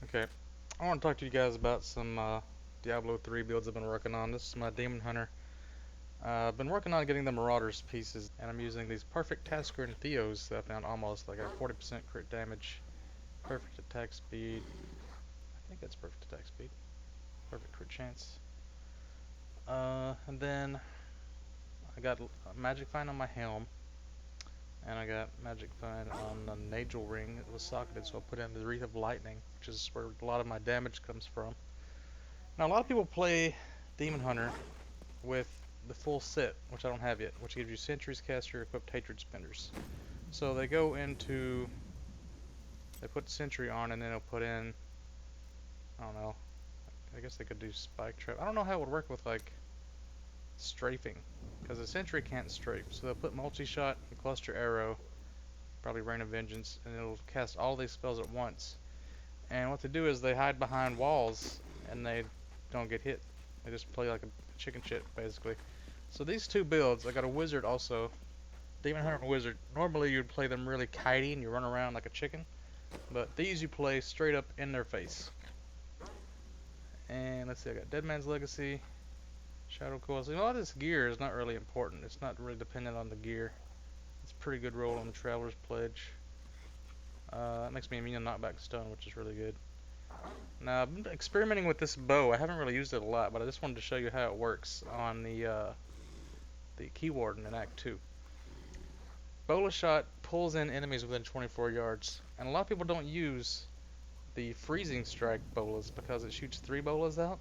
Okay, I want to talk to you guys about some Diablo 3 builds I've been working on. This is my Demon Hunter. I've been working on getting the Marauders pieces, and I'm using these perfect Tasker and Theos that I found almost like a 40% crit damage, perfect attack speed. I think that's perfect attack speed, perfect crit chance. And then I got Magic Find on my helm, and I got Magic Find on the Nagel ring. It was socketed, so I put in the Wreath of Lightning, which is where a lot of my damage comes from. Now, a lot of people play Demon Hunter with the full set, which I don't have yet, which gives you Sentries, Caster, equipped Hatred Spenders. So they go into, they put Sentry on, and then they'll put in, I don't know, I guess they could do Spike Trap. I don't know how it would work with like strafing, because the Sentry can't strafe. So they'll put Multi-Shot and Cluster Arrow, probably Rain of Vengeance, and it'll cast all these spells at once. And what they do is they hide behind walls, and they don't get hit. They just play like a chicken shit, basically. So these two builds, I got a Wizard also. Demon Hunter and Wizard. Normally you'd play them really kitey and you run around like a chicken. But these you play straight up in their face. And let's see, I got Dead Man's Legacy, Shadow Coil. So a lot of this gear is not really important. It's not really dependent on the gear. It's a pretty good roll on the Traveler's Pledge. That makes me immune to knockback stun, which is really good. Now, I've been experimenting with this bow. I haven't really used it a lot, but I just wanted to show you how it works on the Key Warden in Act 2. Bola Shot pulls in enemies within 24 yards, and a lot of people don't use the Freezing Strike bolas because it shoots 3 bolas out,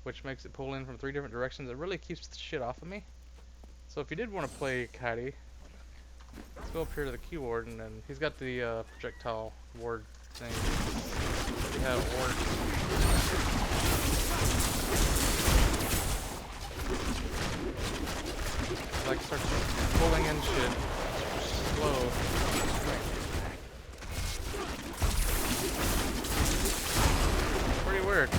which makes it pull in from 3 different directions. It really keeps the shit off of me. So if you did want to play kitey, let's go up here to the Key Warden, and he's got the projectile ward thing. We have ward. Like starts pulling in shit slow. Pretty weird.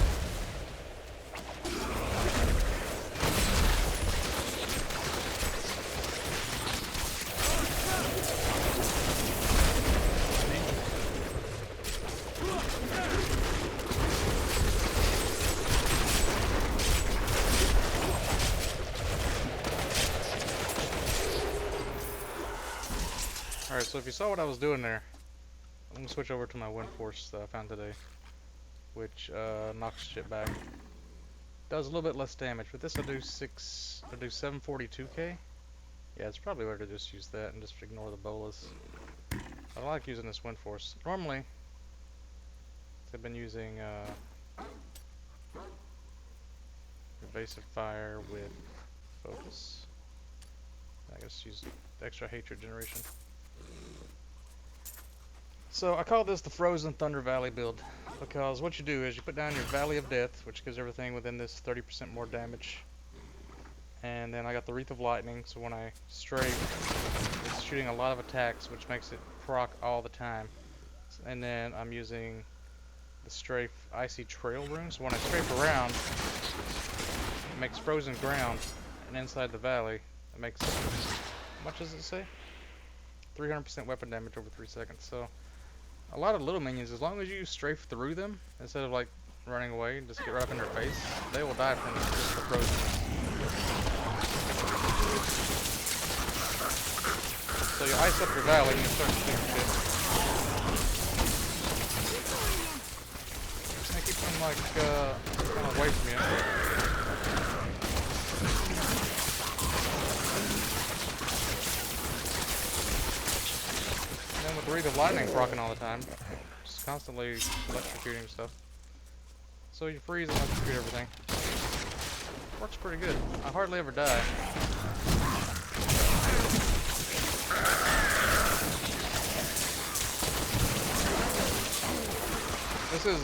Alright, so if you saw what I was doing there, I'm gonna switch over to my Wind Force that I found today, which knocks shit back. Does a little bit less damage, but this I'll do 742k. Yeah, it's probably better to just use that and just ignore the bolas. I like using this Wind Force. Normally, I've been using Evasive Fire with Focus. I guess use extra hatred generation. So I call this the Frozen Thunder Valley build, because what you do is you put down your Valley of Death, which gives everything within this 30% more damage. And then I got the Wreath of Lightning, so when I strafe, it's shooting a lot of attacks, which makes it proc all the time. And then I'm using the strafe Icy Trail rune, so when I strafe around, it makes frozen ground, and inside the valley, it makes, how much does it say? 300% weapon damage over 3 seconds. So a lot of little minions, as long as you strafe through them instead of like running away and just get right up in their face, they will die from just the frozen. So you ice up your valley and you start shooting shit. And keep them like kind of away from you. And then with the Wreath of Lightning proccing all the time, just constantly electrocuting stuff. So you freeze and electrocute everything. Works pretty good. I hardly ever die. This is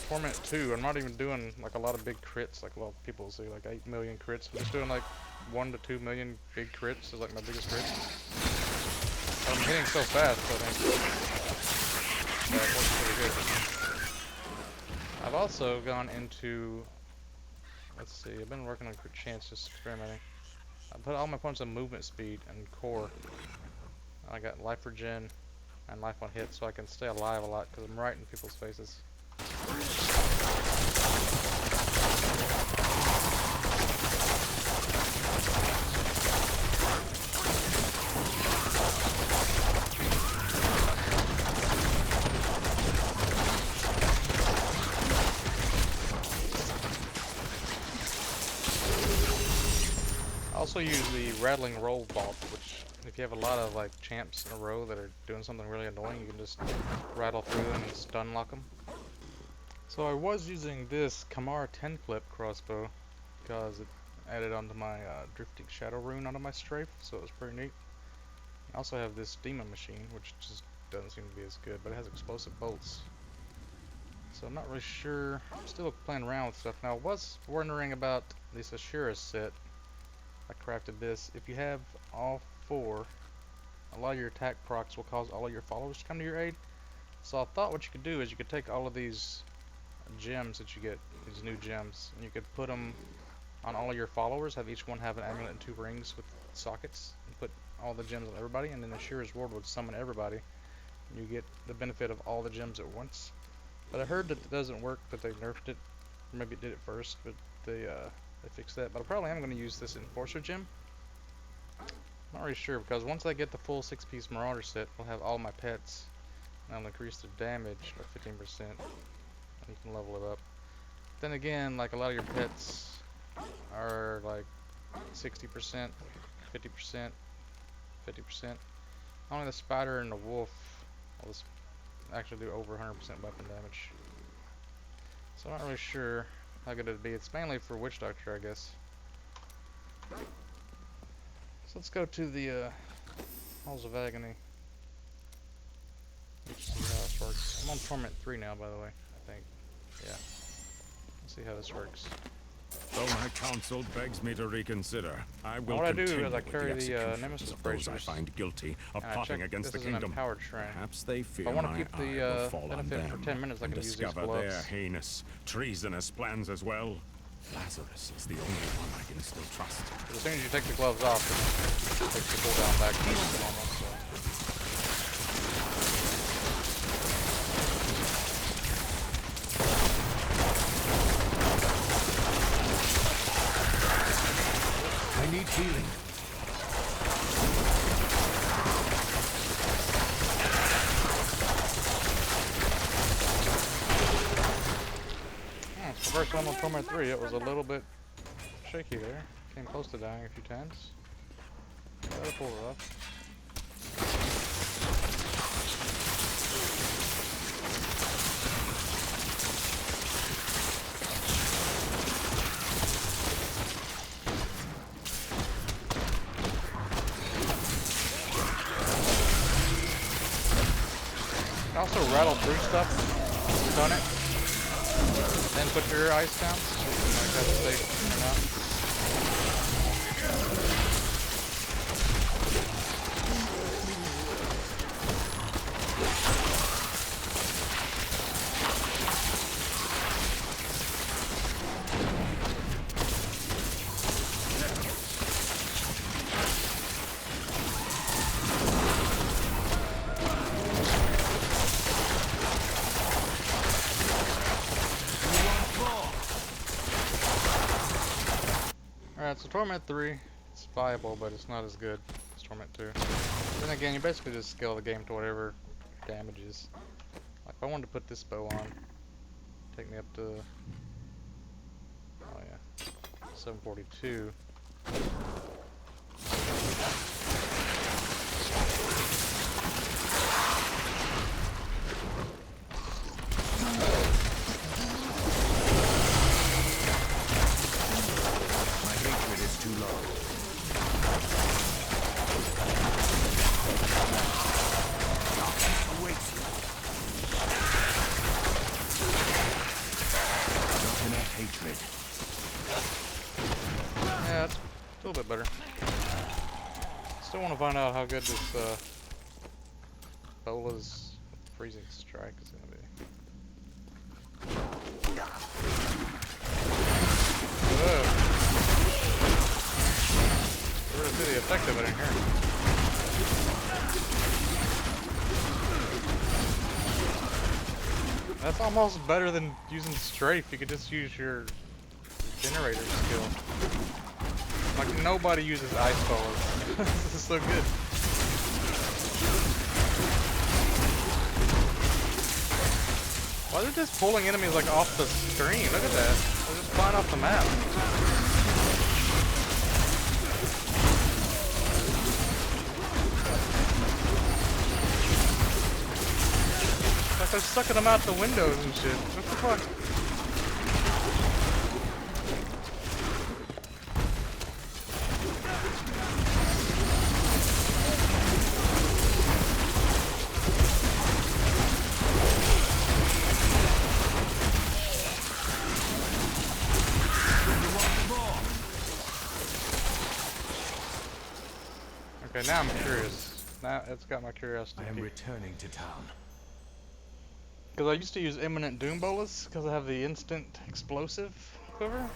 Torment 2. I'm not even doing like a lot of big crits like a lot of people say, like 8 million crits. I'm just doing like 1 to 2 million big crits is like my biggest crit. But I'm hitting so fast, I think that works pretty good. I've also gone into, let's see, I've been working on crit chance, just experimenting. I put all my points on movement speed and core. I got life regen and life on hit, so I can stay alive a lot because I'm right in people's faces. Also use the rattling roll vault, which if you have a lot of like champs in a row that are doing something really annoying, you can just rattle through them and stun lock them. So I was using this Kamar 10 clip crossbow because it added onto my drifting shadow rune onto my strafe, so it was pretty neat. I also have this demon machine, which just doesn't seem to be as good, but it has explosive bolts. So I'm not really sure. I'm still playing around with stuff. Now I was wondering about this Ashura set. I crafted this. If you have all 4, a lot of your attack procs will cause all of your followers to come to your aid. So I thought what you could do is you could take all of these gems that you get, these new gems, and you could put them on all of your followers, have each one have an amulet and 2 rings with sockets, and put all the gems on everybody, and then Ashura's Ward would summon everybody, and you get the benefit of all the gems at once. But I heard that it doesn't work, that they nerfed it, or maybe it did it first, but they fixed that. But I probably am going to use this Enforcer gem. Not really sure, because once I get the full 6-piece Marauder set, I'll have all my pets, and I'll increase their damage by 15%, and you can level it up. Then again, like a lot of your pets are like 60%, 50%, 50%. Only the spider and the wolf will actually do over 100% weapon damage. So I'm not really sure how good it'd be. It's mainly for Witch Doctor, I guess. So let's go to the Halls of Agony. Let's see how this works. I'm on Torment 3 now, by the way, I think. Yeah. Let's see how this works. Though my counsel begs me to reconsider, I will what I do continue is I with carry the the executions Nemesis of those I bracers, find guilty of and I plotting check against the this is an kingdom. empowered shrine. Perhaps they fear If I want to my keep eye will the fall on benefit them for 10 minutes, I and can use these discover gloves. their heinous, treasonous plans as well. Lazarus is the only one I can still trust. As soon as you take the gloves off, it takes the cooldown back to normal. So. I need healing. It's the first time on Torment 3. It was a little bit shaky there. Came close to dying a few times. Gotta pull it off. You can also rattle through stuff, stun it, then put your ice down. So you can like have it safe in and out. Alright, so Torment 3, it's viable, but it's not as good as Torment 2. Then again, you basically just scale the game to whatever your damage is. Like, if I wanted to put this bow on, take me up to, oh yeah, 742. Too low. Awaits you. Not enough hatred. Yeah, it's a little bit better. Still want to find out how good this Bola's freezing strike is going to be. Whoa. We're gonna see the effect of it in here. That's almost better than using strafe. You could just use your generator skill. Like nobody uses ice balls. This is so good. Why are they just pulling enemies like off the screen? Look at that. They're just flying off the map. It's like they're sucking them out the windows and shit. What the fuck? Okay, now I'm curious. Now it's got my curiosity. I am returning to town. Because I used to use Imminent Doom Bolus because I have the instant explosive quiver.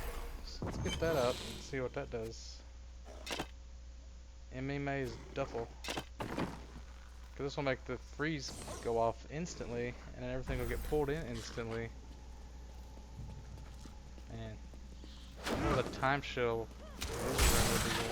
So let's get that out and see what that does. Maze Duffel. Because this will make the freeze go off instantly and then everything will get pulled in instantly. Man. I know the time shell would be good.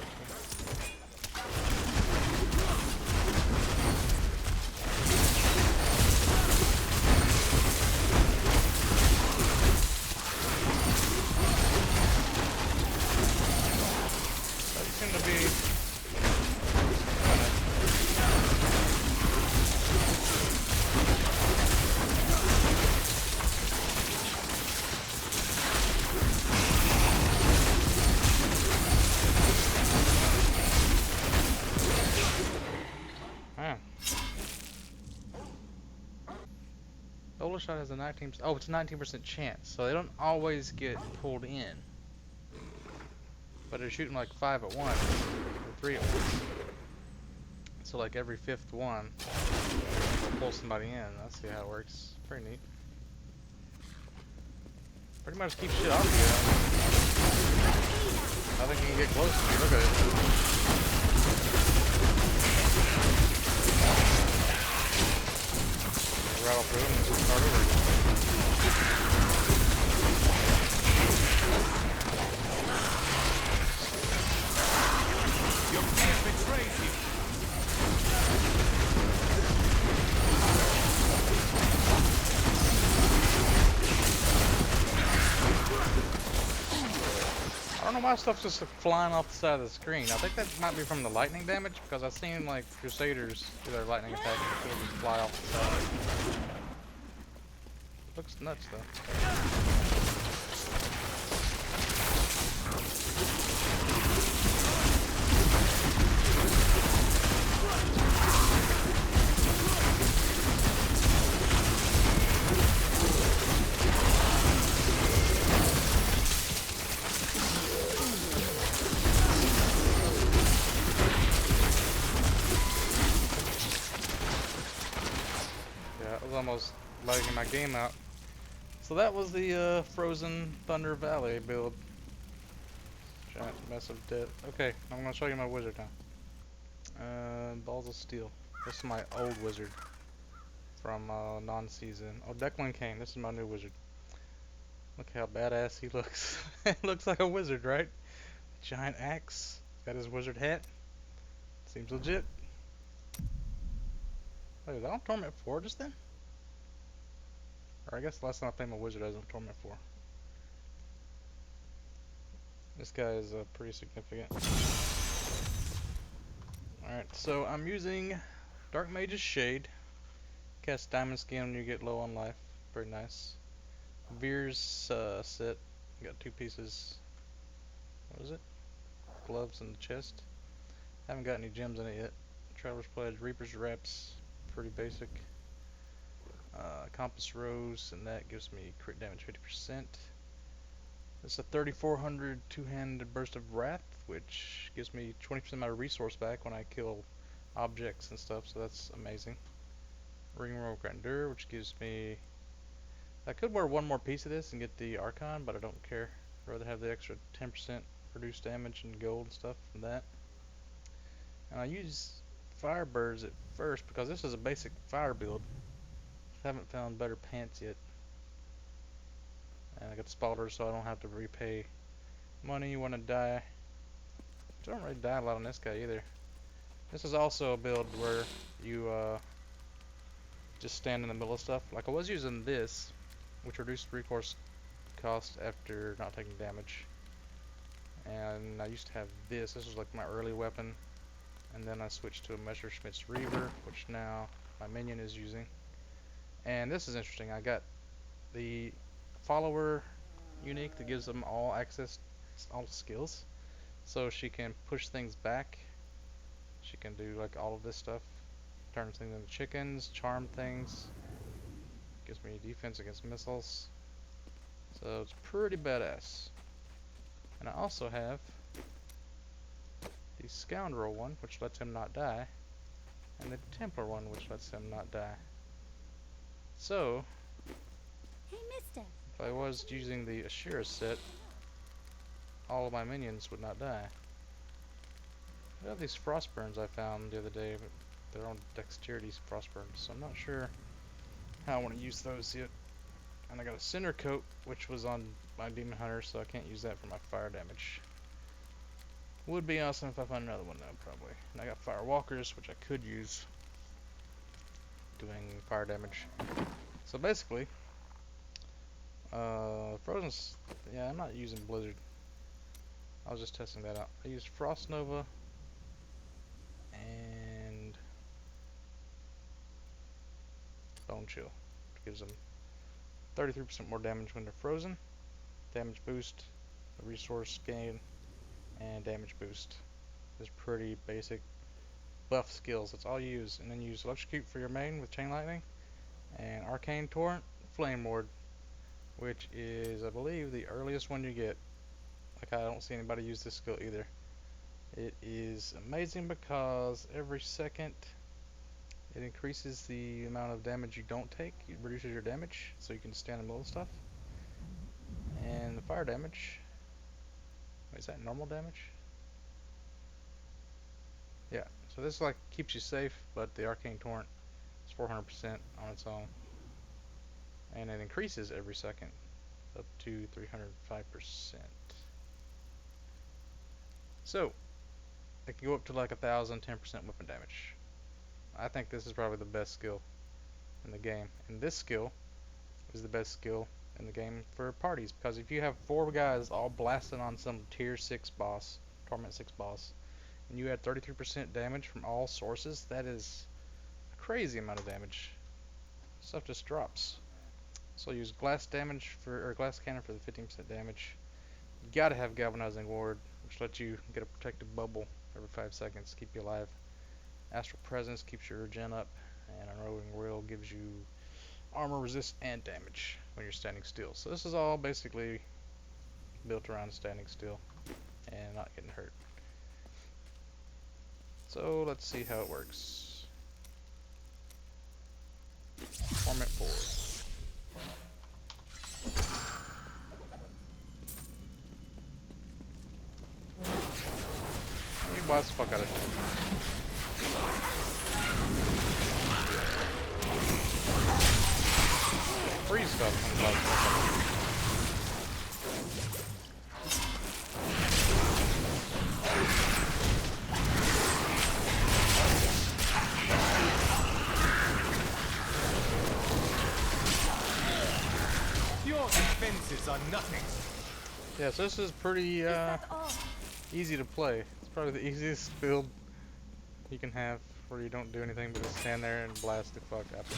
Boulder shot has a 19%. Oh, it's a 19% chance, so they don't always get pulled in. But they're shooting like 5 at once, or 3 at once. So like every 5th one, will pull somebody in. Let's see how it works. Pretty neat. Pretty much keep shit off you. I think you can get close if you look at it. Rattle through them and start over. Your fear betrays you. I don't know why stuff's just flying off the side of the screen. I think that might be from the lightning damage because I've seen like Crusaders do their lightning attack and it'll just fly off the side. Looks nuts though. Almost lagging my game out. So that was the Frozen Thunder Valley build. Giant mess of death. Okay, I'm gonna show you my wizard now. Balls of Steel. This is my old wizard from non-season. Oh, Declan Kane. This is my new wizard. Look how badass he looks. Looks like a wizard, right? Giant axe. Got his wizard hat. Seems legit. Wait, was I on Torment 4 just then? Or I guess the last time I played my wizard I was on Torment 4. This guy is pretty significant. Alright, so I'm using Dark Mage's Shade. Cast Diamond Skin when you get low on life. Very nice. Veer's set. Got 2 pieces. What is it? Gloves in the chest. Haven't got any gems in it yet. Traveler's Pledge, Reaper's Reps. Pretty basic. Compass Rose, and that gives me crit damage 50%. It's a 3400 two-handed burst of wrath, which gives me 20% of my resource back when I kill objects and stuff, so that's amazing. Ringworld Grandeur, which gives me... I could wear one more piece of this and get the Archon, but I don't care. I'd rather have the extra 10% reduced damage and gold and stuff from that. And I use Firebirds at first because this is a basic fire build. Haven't found better pants yet. I got Spalter, so I don't have to repay money when I die. I don't really die a lot on this guy either. This is also a build where you just stand in the middle of stuff. Like I was using this, which reduced recourse cost after not taking damage. And I used to have this. This was like my early weapon. And then I switched to a Messerschmitt's Reaver, which now my minion is using. And this is interesting. I got the follower unique that gives them all access to all skills. So she can push things back. She can do like all of this stuff. Turn things into chickens, charm things. Gives me defense against missiles. So it's pretty badass. And I also have the Scoundrel one, which lets him not die. And the Templar one, which lets him not die. So, Hey, mister. if I was using the Ashira set, all of my minions would not die. I have these Frostburns I found the other day, but they're on dexterity Frostburns, so I'm not sure how I want to use those yet. And I got a Cinder Coat, which was on my Demon Hunter, so I can't use that for my fire damage. Would be awesome if I found another one though, probably. And I got Fire Walkers, which I could use doing fire damage. So basically, Frozen's, yeah, I'm not using Blizzard. I was just testing that out. I used Frost Nova and Bone Chill, which gives them 33% more damage when they're frozen, damage boost, the resource gain, and damage boost. Is pretty basic buff skills. That's all you use. And then you use Electrocute for your main with Chain Lightning, and Arcane Torrent, Flame Ward, which is, I believe, the earliest one you get. Like, I don't see anybody use this skill either. It is amazing because every second it increases the amount of damage you don't take. It reduces your damage, so you can stand in the middle of stuff. And the fire damage, wait, is that normal damage? Yeah, so this like keeps you safe, but the Arcane Torrent is 400% on its own. And it increases every second up to 305%. So, it can go up to like 1,000, 10% weapon damage. I think this is probably the best skill in the game. And this skill is the best skill in the game for parties, because if you have 4 guys all blasting on some tier 6 boss, Torment 6 boss, and you add 33% damage from all sources, that is a crazy amount of damage. Stuff just drops. So use glass damage for, or glass cannon for the 15% damage. You gotta have galvanizing ward, which lets you get a protective bubble every 5 seconds, keep you alive. Astral Presence keeps your regen up, and Unrolling Will gives you armor resist and damage when you're standing still. So this is all basically built around standing still and not getting hurt. So let's see how it works. Torment 4. You blast the fuck out of it. Free stuff comes out. Your defenses are nothing. Yeah, so this is pretty Is that all? easy to play. It's probably the easiest build you can have where you don't do anything but just stand there and blast the fuck out of it.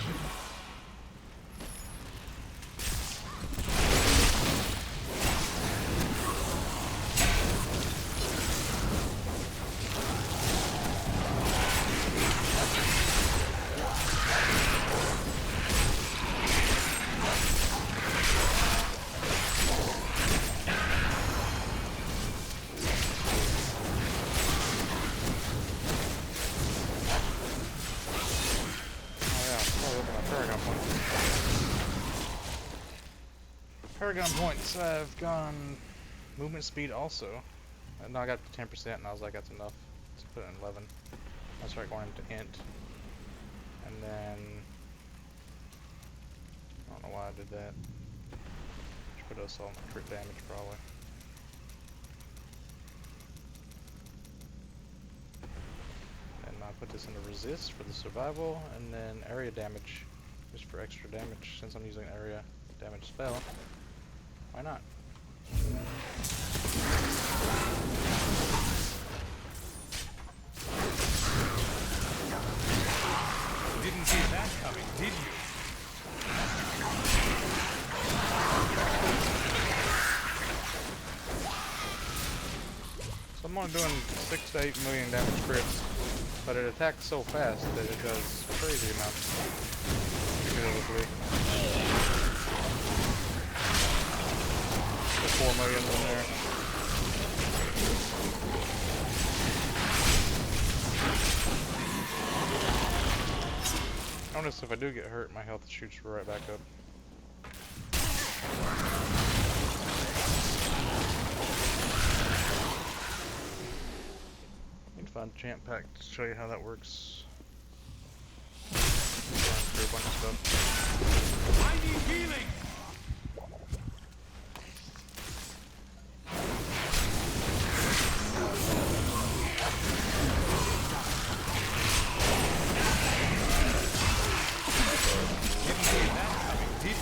Paragon points. I've gone movement speed also. No, I got to 10% and I was like, that's enough. Let's put it in 11. I'll start going into int. And then, I don't know why I did that. Just put us all crit damage probably. And I put this into resist for the survival, and then area damage just for extra damage since I'm using area damage spell. Why not? Didn't see that coming, did you? So I'm only doing 6 to 8 million damage crits, but it attacks so fast that it does crazy amounts cumulatively. The 4 million in there. Notice if I do get hurt, my health shoots right back up. Need to find a champ pack to show you how that works. Going through a bunch of stuff. I need healing! Didn't see that coming, did you?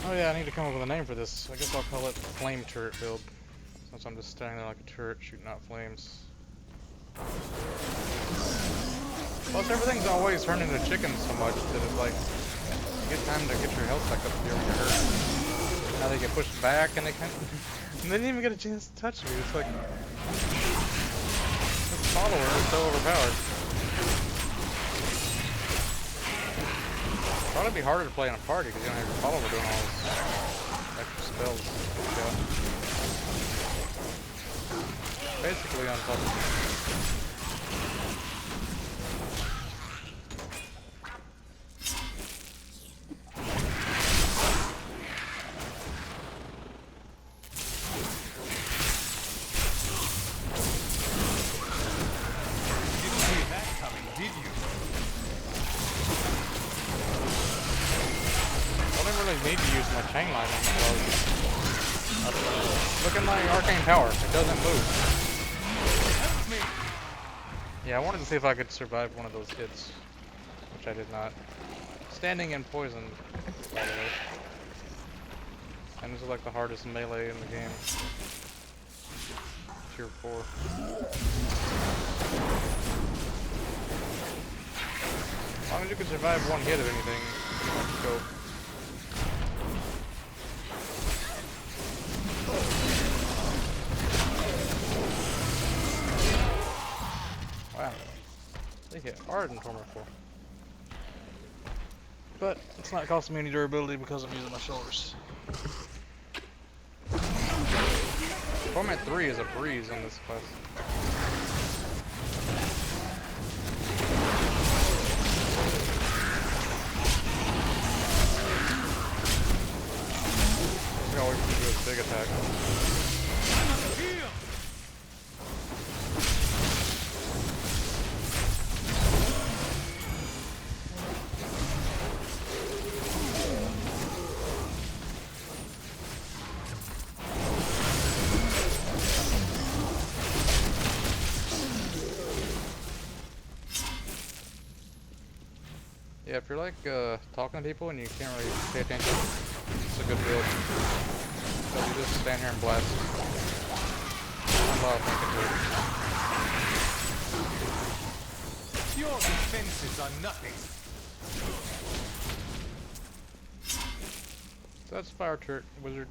Oh yeah, I need to come up with a name for this. I guess I'll call it Flame Turret build, since I'm just standing there like a turret shooting out flames. Plus everything's always turning into chickens so much that it's like, you get time to get your health back up if you're hurt. Now they get pushed back and they can't, and they didn't even get a chance to touch me. It's like, this follower is so overpowered. Probably be harder to play in a party because you don't have your follower doing all these extra spells. Basically untouchable. Didn't see that coming, did you? I don't really need to use my chain lightning because look at my arcane power. It doesn't move. Help me! Yeah, I wanted to see if I could survive one of those hits, which I did not. Standing in poison, by the way. And this is like the hardest melee in the game. Tier 4. As long as you can survive one hit of anything, pretty much go. Wow. They hit hard in Torment 4. But it's not costing me any durability because I'm using my shoulders. Torment 3 is a breeze on this quest. I gotta wait for him to do his big attack. Heal! Yeah, if you're like talking to people and you can't really pay attention, it's a good build. Because you just stand here and blast. Not a lot of thinking to it. Your defenses are nothing. So that's Fire Turret Wizard.